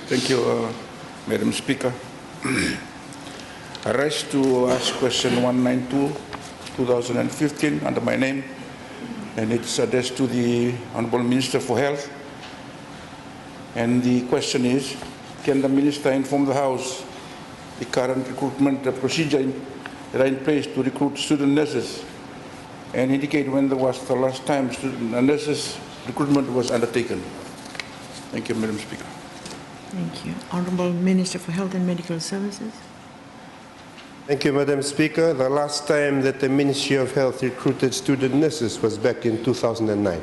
Thank you, Madam Speaker. I rise to ask question 192/2015 under my name, and it's addressed to the Honourable Minister for Health. And the question is, can the Minister inform the House the current recruitment procedure that are in place to recruit student nurses, and indicate when there was the last time student nurses recruitment was undertaken? Thank you, Madam Speaker. Thank you. Honourable Minister for Health and Medical Services. Thank you, Madam Speaker. The last time that the Ministry of Health recruited student nurses was back in 2009.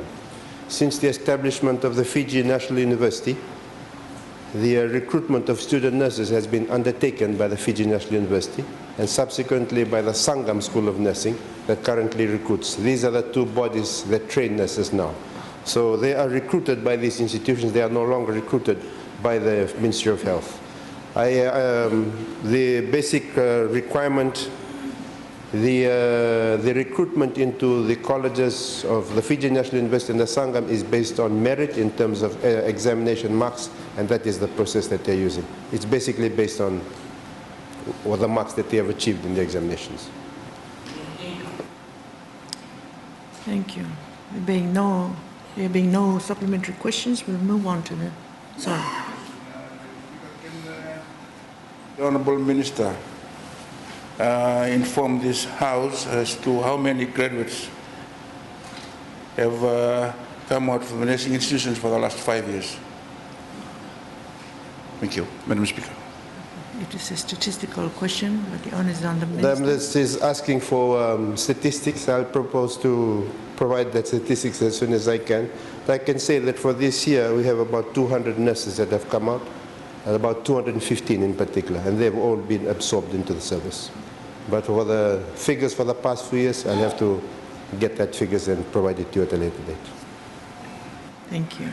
Since the establishment of the Fijian National University, the recruitment of student nurses has been undertaken by the Fijian National University and subsequently by the Sangam School of Nursing that currently recruits. These are the two bodies that train nurses now. So they are recruited by these institutions. They are no longer recruited by the Ministry of Health. The basic requirement, the recruitment into the colleges of the Fijian National University and the Sangam is based on merit in terms of examination marks, and that is the process that they're using. It's basically based on what the marks that they have achieved in the examinations. Thank you. There being no supplementary questions, we'll move on to the... Sorry. The Honourable Minister inform this House as to how many graduates have come out from the nursing institutions for the last 5 years. Thank you, Madam Speaker. It is a statistical question, but the honor is on the Minister. This is asking for statistics. I'll propose to provide that statistics as soon as I can. But I can say that for this year, we have about 200 nurses that have come out, and about 215 in particular, and they've all been absorbed into the service. But for the figures for the past few years, I'll have to get that figures and provide it to you at a later date. Thank you.